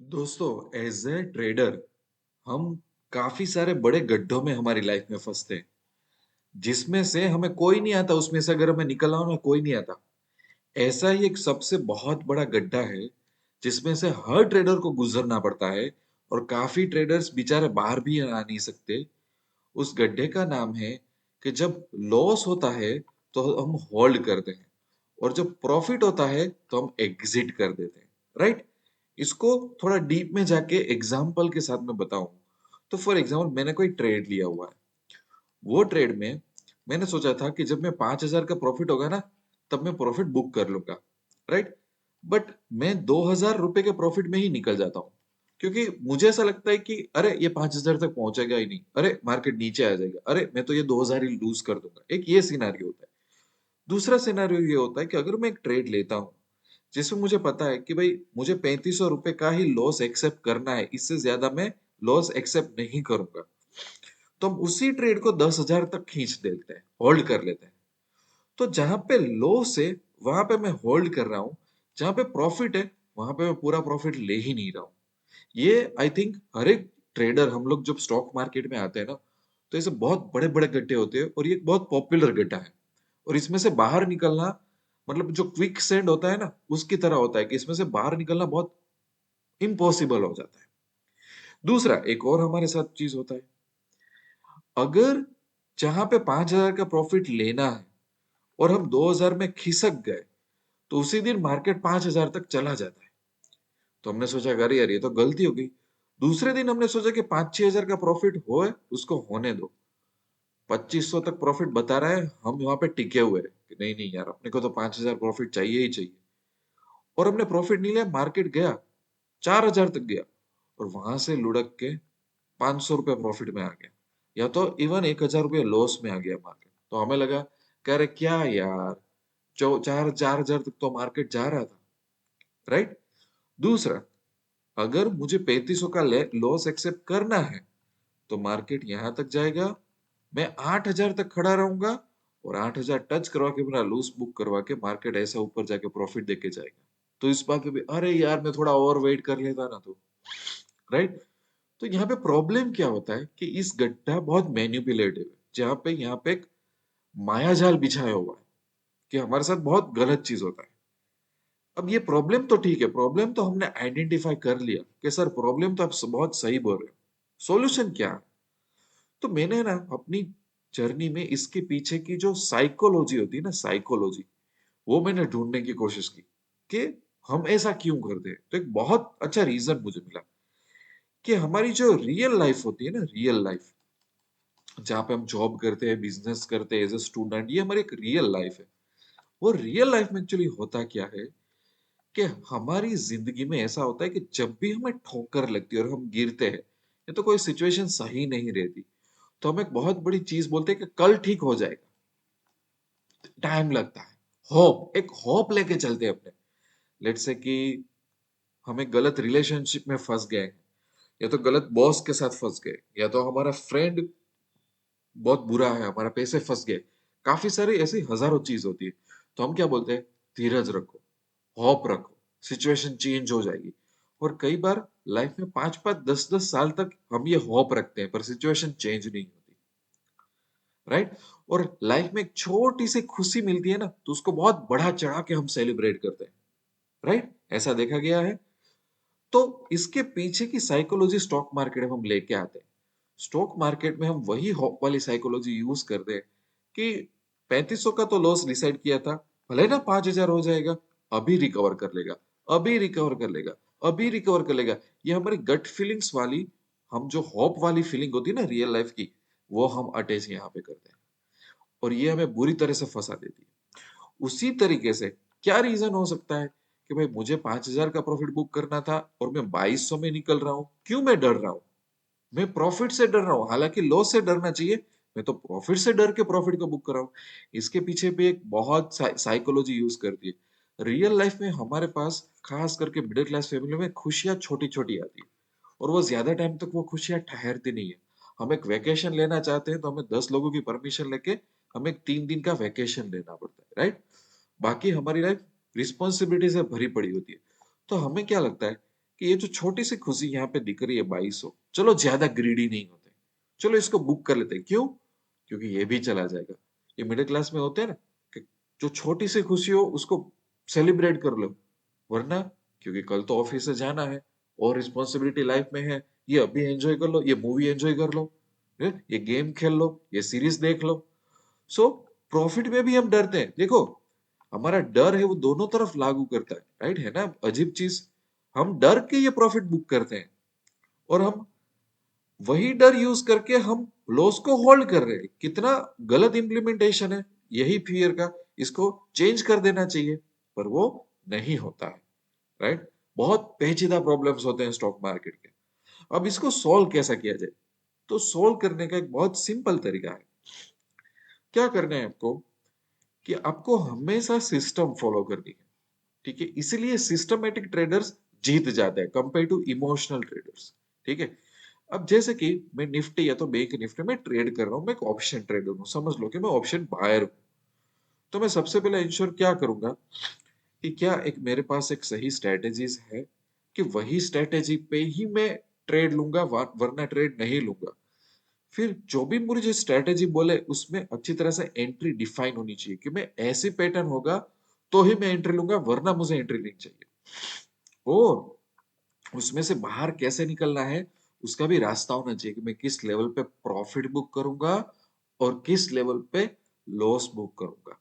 दोस्तों, as a trader हम काफी सारे बड़े गड्ढों में हमारी लाइफ में फंसते हैं, जिसमें से हमें कोई नहीं आता। उसमें से अगर हमें निकलना हो ना, कोई नहीं आता। ऐसा ही एक सबसे बहुत बड़ा गड्ढा है जिसमें से हर ट्रेडर को गुजरना पड़ता है, और काफी ट्रेडर्स बेचारे बाहर भी आ नहीं सकते। उस गड्ढे का नाम है कि जब लॉस होता है तो हम होल्ड करते हैं, और जब प्रॉफिट होता है तो हम एग्जिट कर देते हैं। राइट? इसको थोड़ा डीप में जाके एग्जाम्पल के साथ में बताऊं तो फॉर एग्जाम्पल मैंने कोई ट्रेड लिया हुआ है। वो ट्रेड में मैंने सोचा था कि जब मैं 5,000 का प्रॉफिट होगा ना, तब मैं प्रॉफिट बुक कर लूंगा। राइट? बट मैं 2,000 रुपए के प्रॉफिट में ही निकल जाता हूँ, क्योंकि मुझे ऐसा लगता है कि अरे ये 5,000 तक पहुंचेगा ही नहीं, अरे मार्केट नीचे आ जाएगा, अरे मैं तो ये 2,000 ही लूज कर दूंगा। एक ये सिनारियो होता है। दूसरा सिनेरियो ये होता है कि अगर मैं एक ट्रेड लेता हूँ जिसमें मुझे पता है कि भाई मुझे 3,500 रुपए का ही लॉस एक्सेप्ट करना है, इससे ज्यादा मैं लॉस एक्सेप्ट नहीं करूंगा, तो हम उसी ट्रेड को 10,000 तक खींच देते हैं, होल्ड कर लेते हैं। तो जहां पे लॉस है वहां पे मैं होल्ड कर रहा हूँ, जहां पे प्रॉफिट है वहां पे मैं पूरा प्रॉफिट ले ही नहीं रहा हूँ। ये आई थिंक हर एक ट्रेडर, हम लोग जब स्टॉक मार्केट में आते हैं ना, तो ऐसे बहुत बड़े बड़े गड्ढे होते हैं, और ये एक बहुत पॉपुलर गड्ढा है। और इसमें से बाहर निकलना मतलब जो क्विक सेंड होता है ना, उसकी तरह होता है कि इसमें से बाहर निकलना बहुत इम्पॉसिबल हो जाता है। दूसरा एक और हमारे साथ चीज होता है। अगर जहां पे 5,000 का प्रॉफिट लेना है और हम 2,000 में खिसक गए, तो उसी दिन मार्केट 5,000 तक चला जाता है। तो हमने सोचा अरे यार ये तो गलती हो गई। दूसरे दिन हमने सोचा कि 5-6 हजार का प्रॉफिट होए, उसको होने दो। 2,500 तक प्रॉफिट बता रहा है, हम वहां पे टिके हुए हैं कि नहीं नहीं यार, अपने को तो 5,000 प्रॉफिट चाहिए ही चाहिए। और हमने प्रॉफिट नहीं लिया, मार्केट गया 4,000 तक गया, और वहां से लुढ़क के 500 रुपये प्रॉफिट में आ गया, या तो इवन 1,000 रुपये लॉस में आ गया मार्केट। तो हमें लगा कह रहे क्या यार, चौ चार 4,000 तक तो मार्केट जा रहा था। राइट? दूसरा, अगर मुझे 3,500 का लॉस एक्सेप्ट करना है, तो मार्केट यहां तक जाएगा, मैं 8,000 तक खड़ा रहूंगा, और 8,000 टच करवा के मेरा लॉस बुक करवा के मार्केट ऐसा ऊपर जाके प्रॉफिट देके जाएगा। तो इस बात पे भी अरे यार मैं थोड़ा और वेट कर लेता ना तो। राइट? तो यहाँ पे प्रॉब्लम क्या होता है कि इस गड्ढा बहुत मैनिपुलेटिव है, जहाँ पे यहाँ पे एक माया जाल बिछाया हुआ है कि हमारे साथ बहुत गलत चीज होता है। अब ये प्रॉब्लम तो ठीक है, प्रॉब्लम तो हमने आइडेंटिफाई कर लिया कि सर प्रॉब्लम तो आप बहुत सही बोल रहे हो, सॉल्यूशन क्या है? तो मैंने ना अपनी जर्नी में इसके पीछे की जो साइकोलॉजी होती है ना, साइकोलॉजी, वो मैंने ढूंढने की कोशिश की कि हम ऐसा क्यों करते हैं। तो एक बहुत अच्छा रीजन मुझे मिला कि हमारी जो रियल लाइफ होती है ना, रियल लाइफ जहाँ पे हम जॉब करते हैं, बिजनेस करते हैं एज ए स्टूडेंट, ये हमारी एक रियल लाइफ है। वो रियल लाइफ में एक्चुअली होता क्या है कि हमारी जिंदगी में ऐसा होता है कि जब भी हमें ठोकर लगती है और हम गिरते हैं, या तो कोई सिचुएशन सही नहीं रहती, तो हम एक बहुत बड़ी चीज बोलते हैं कि कल ठीक हो जाएगा। टाइम लगता है। होप, एक होप लेके चलते हैं अपने। लेट्स से कि हम एक गलत रिलेशनशिप में फंस गए, या तो गलत बॉस के साथ फंस गए, या तो हमारा फ्रेंड बहुत बुरा है, हमारा पैसे फंस गए। काफी सारी ऐसी हजारों चीज होती है। तो हम क्या बोलते हैं? धीरज रखो, होप रखो, सिचुएशन चेंज हो जाएगी। और कई बार लाइफ में 5-5 10-10 साल तक हम ये होप रखते हैं, पर सिचुएशन चेंज नहीं होती। राइट? और लाइफ में एक छोटी सी खुशी मिलती है ना, तो उसको बहुत बढ़ा चढ़ा के हम सेलिब्रेट करते हैं। राइट? ऐसा देखा गया है। तो इसके पीछे की साइकोलॉजी स्टॉक मार्केट में हम लेके आते हैं। स्टॉक मार्केट में हम वही हॉप वाली साइकोलॉजी यूज करते हैं कि 3,500 का तो लॉस डिसाइड किया था, भले ना 5,000 हो जाएगा, अभी रिकवर कर लेगा, अभी रिकवर कर लेगा, अभी रिकवर कर लेगा। ये हमारी गट फीलिंग्स वाली, हम जो होप वाली फीलिंग होती है ना रियल लाइफ की, वो हम अटैच यहाँ पे करते हैं, और ये हमें बुरी तरह से फंसा देती है। उसी तरीके से क्या रीजन हो सकता है कि भाई मुझे 5,000 का प्रॉफिट बुक करना था और मैं 2,200 में निकल रहा हूं? क्यों मैं डर रहा हूं? मैं प्रॉफिट से डर रहा हूँ, हालांकि लॉस से डरना चाहिए। मैं तो प्रॉफिट से डर के प्रॉफिट को बुक कर रहा हूँ। इसके पीछे भी एक बहुत साइकोलॉजी यूज करती है। रियल लाइफ में हमारे पास खास करके मिडिल क्लास फैमिली में खुशियां छोटी छोटी आती है, और वो ज्यादा टाइम तक वो खुशियां ठहरती नहीं है। हम एक वेकेशन लेना चाहते हैं तो हमें 10 लोगों की परमिशन लेके हमें एक 3 दिन का वेकेशन लेना पड़ता है। राइट? बाकी हमारी लाइफ रिस्पॉन्सिबिलिटी से भरी पड़ी होती है। तो हमें क्या लगता है कि ये जो छोटी सी खुशी यहाँ पे दिख रही है 2200, चलो ज्यादा ग्रीडी नहीं होते, चलो इसको बुक कर लेते हैं। क्यों? क्योंकि ये भी चला जाएगा। ये मिडिल क्लास में होते हैं ना कि जो छोटी सी खुशी हो उसको सेलिब्रेट कर लो, वरना क्योंकि कल तो ऑफिस से जाना है और रिस्पॉन्सिबिलिटी लाइफ में है, ये अभी एंजॉय कर लो, ये मूवी एंजॉय कर लो, ये गेम खेल लो, ये सीरीज देख लो। सो प्रॉफिट में भी हम डरते हैं। देखो, हमारा डर है वो दोनों तरफ लागू करता है, राइट है ना? अजीब चीज, हम डर के ये प्रॉफिट बुक करते हैं और हम वही डर यूज करके हम लॉस को होल्ड कर रहे हैं। कितना गलत इंप्लीमेंटेशन है यही फियर का। इसको चेंज कर देना चाहिए, पर वो नहीं होता है, राइट? बहुत पेचीदा प्रॉब्लम्स होते हैं स्टॉक मार्केट के। अब इसको सॉल्व कैसा किया जाए? तो सॉल्व करने का एक बहुत सिंपल तरीका है। क्या करना है आपको कि आपको हमेशा सिस्टम फॉलो करनी है, ठीक है? इसलिए सिस्टमेटिक ट्रेडर्स जीत जाते हैं कंपेयर टू इमोशनल ट्रेडर्स, ठीक है? अब जैसे कि मैं निफ्टी या तो बैंक निफ्टी में ट्रेड कर रहा हूँ, मैं एक ऑप्शन ट्रेडर हूँ, समझ लो कि मैं ऑप्शन बायर हूँ। तो मैं सबसे पहले इंश्योर क्या करूंगा कि क्या एक मेरे पास एक सही स्ट्रेटेजीज है, कि वही स्ट्रेटेजी पे ही मैं ट्रेड लूंगा, वरना ट्रेड नहीं लूंगा। फिर जो भी मुझे स्ट्रेटेजी बोले उसमें अच्छी तरह से एंट्री डिफाइन होनी चाहिए, कि मैं ऐसी पैटर्न होगा तो ही मैं एंट्री लूंगा, वरना मुझे एंट्री नहीं चाहिए। और उसमें से बाहर कैसे निकलना है उसका भी रास्ता होना चाहिए, कि मैं किस लेवल पे प्रॉफिट बुक करूंगा और किस लेवल पे लॉस बुक करूंगा।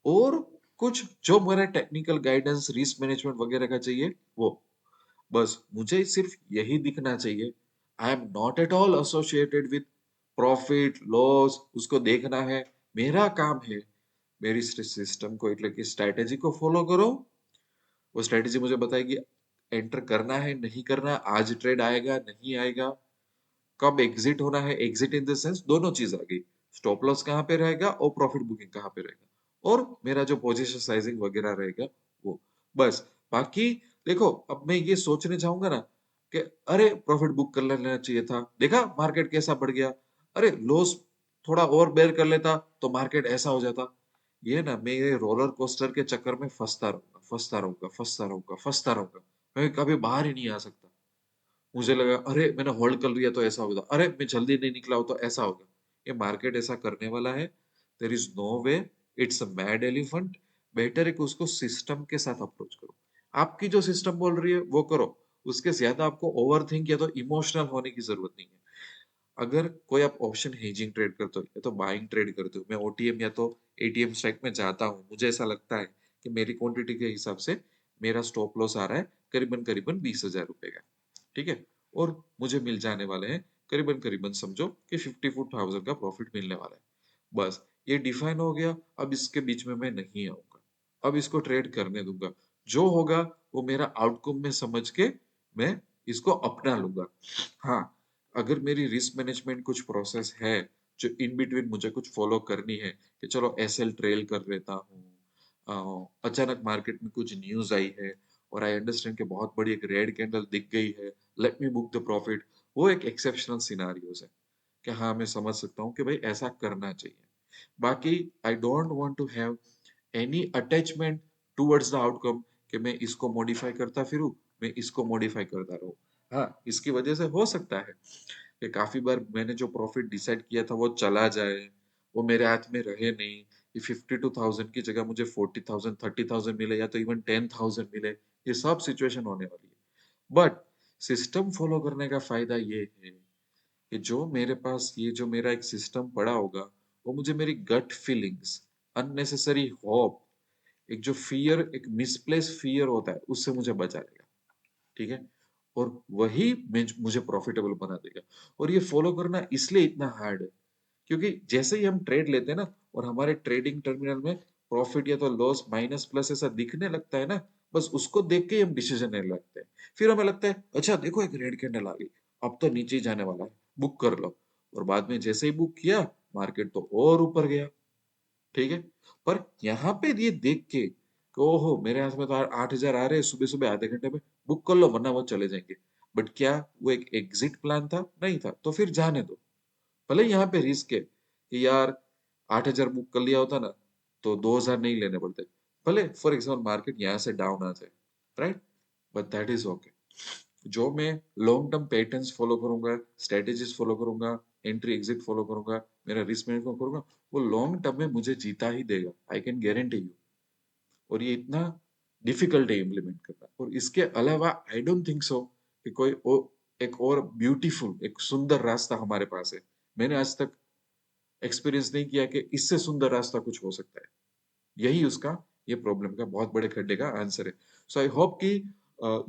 और कुछ जो मेरा टेक्निकल गाइडेंस, रिस्क मैनेजमेंट वगैरह का चाहिए वो, बस मुझे सिर्फ यही दिखना चाहिए। I am not at all associated with profit loss, उसको देखना है। मेरा काम है मेरी सिस्टम को, એટલે कि स्ट्रेटेजी को फॉलो करो। वो स्ट्रेटेजी मुझे बताएगी एंटर करना है नहीं करना, आज ट्रेड आएगा नहीं आएगा, कब एग्जिट होना है, एग्जिट इन द सेंस दोनों चीज आ गई, स्टॉप लॉस कहाँ पे रहेगा और प्रॉफिट बुकिंग कहाँ पे रहेगा, और मेरा जो पोजीशन साइजिंग वगैरह रहेगा वो, बस। बाकी देखो, अब मैं ये सोचने जाऊंगा ना कि अरे प्रॉफिट बुक कर लेना चाहिए था, देखा मार्केट कैसा बढ़ गया, अरे लॉस थोड़ा और बेयर कर लेता तो मार्केट ऐसा हो जाता। ये ना, मैं ये रोलर कोस्टर के चक्कर में फंसता रहूंगा, फंसता रहूंगा, फंसता रहूंगा, फंसता रहूंगा। मैं कभी बाहर ही नहीं आ सकता। मुझे लगा अरे मैंने होल्ड कर लिया तो ऐसा होगा, अरे मैं जल्दी नहीं निकला हो तो ऐसा होगा। ये मार्केट ऐसा करने वाला है, there is no way, it's a mad elephant. Better है कि उसको सिस्टम के साथ अप्रोच करो। आपकी जो सिस्टम बोल रही है वो करो, उसके ज्यादा आपको ओवर थिंक या तो इमोशनल होने की जरूरत नहीं है। अगर कोई आप ऑप्शन हेजिंग ट्रेड करते हो या तो बाइंग ट्रेड करते हो, मैं ओटीएम या तो एटीएम स्ट्राइक में जाता हूँ, मुझे ऐसा लगता है कि मेरी क्वांटिटी के हिसाब से मेरा स्टॉप लॉस आ रहा है करीबन करीबन 20,000 रुपए का, ठीक है? और मुझे मिल जाने वाले हैं करीबन करीबन, समझो कि 54,000 का प्रॉफिट मिलने वाला है। बस ये डिफाइन हो गया। अब इसके बीच में मैं नहीं आऊंगा, अब इसको ट्रेड करने दूंगा। जो होगा वो मेरा आउटकम में समझ के मैं इसको अपना लूंगा। हाँ, अगर मेरी रिस्क मैनेजमेंट कुछ प्रोसेस है जो इन बिटवीन मुझे कुछ फॉलो करनी है, कि चलो एसएल ट्रेल कर लेता हूँ, अचानक मार्केट में कुछ न्यूज आई है और आई अंडरस्टैंड कि बहुत बड़ी एक रेड कैंडल दिख गई है, let me book the profit, वो एक एक्सेप्शनल सिनारियोस है कि हाँ मैं समझ सकता हूँ कि भाई ऐसा करना चाहिए। बाकी I don't want to have any attachment towards the outcome, कि मैं इसको मॉडिफाई करता फिरूं, मैं इसको मॉडिफाई करता रहूं। हाँ, इसकी वजह से हो सकता है कि काफी बार मैंने जो प्रॉफिट डिसाइड किया था वो चला जाए, वो मेरे हाथ में रहे नहीं, ये 52,000 की जगह मुझे 40,000 30,000 मिले या तो इवन 10,000 मिले, ये सब सिचुएशन होने वाली है। बट सिस्टम फॉलो करने का फायदा ये है कि जो मेरे पास ये जो मेरा एक सिस्टम पड़ा होगा, वो मुझे मेरी गट फीलिंग्स, अननेसेसरी होप, एक जो फियर, एक मिसप्लेस फियर होता है उससे मुझे बचा लेगा, ठीक है? और वही मुझे प्रॉफिटेबल बना देगा। और ये फॉलो करना इसलिए इतना हार्ड है क्योंकि जैसे ही हम ट्रेड लेते हैं ना और हमारे ट्रेडिंग टर्मिनल में प्रॉफिट या तो लॉस माइनस प्लस ऐसा दिखने लगता है ना, बस उसको देख के ही हम डिसीजन लेने लगते हैं। फिर हमें लगता है अच्छा देखो एक रेड कैंडल आ गई, अब तो नीचे ही जाने वाला है, बुक कर लो। और बाद में जैसे ही बुक किया, मार्केट तो और ऊपर गया, ठीक है? पर यहाँ पे ये देख के कि ओहो मेरे हाथ में तो 8,000 आ रहे हैं सुबह सुबह आधे घंटे में, बुक कर लो वरना वो चले जाएंगे। बट क्या वो एक एग्जिट प्लान था? नहीं था। तो फिर जाने दो। भले यहाँ पे रिस्क है कि यार 8,000 बुक कर लिया होता ना तो 2,000 नहीं लेने पड़ते। भले फॉर एग्जाम्पल मार्केट यहाँ से डाउन आ जाए, right? But that is okay. जो मैं लॉन्ग टर्म पैटर्न्स फॉलो करूंगा, स्ट्रेटेजीज फॉलो करूंगा, एंट्री एग्जिट फॉलो करूंगा, मेरा रिस्क मैनेजमेंट करूंगा, वो लॉन्ग टर्म में मुझे जीता ही देगा, आई कैन गारंटी यू। और ये इतना डिफिकल्ट है इम्प्लीमेंट करना। और इसके अलावा आई डोंट थिंक सो कि एक और ब्यूटीफुल, एक सुंदर रास्ता हमारे पास है। मैंने आज तक एक्सपीरियंस नहीं किया कि इससे सुंदर रास्ता कुछ हो सकता है। यही उसका, ये प्रॉब्लम का बहुत बड़े खड्डे का आंसर है। सो आई होप कि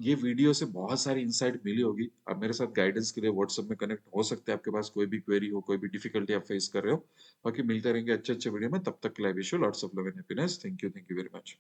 ये वीडियो से बहुत सारी इंसाइट मिली होगी। आप मेरे साथ गाइडेंस के लिए व्हाट्सएप में कनेक्ट हो सकते हैं, आपके पास कोई भी क्वेरी हो, कोई भी डिफिकल्टी आप फेस कर रहे हो। बाकी मिलते रहेंगे अच्छे अच्छे वीडियो में, तब तक के लिए wish you lots of love and happiness. Thank you very much.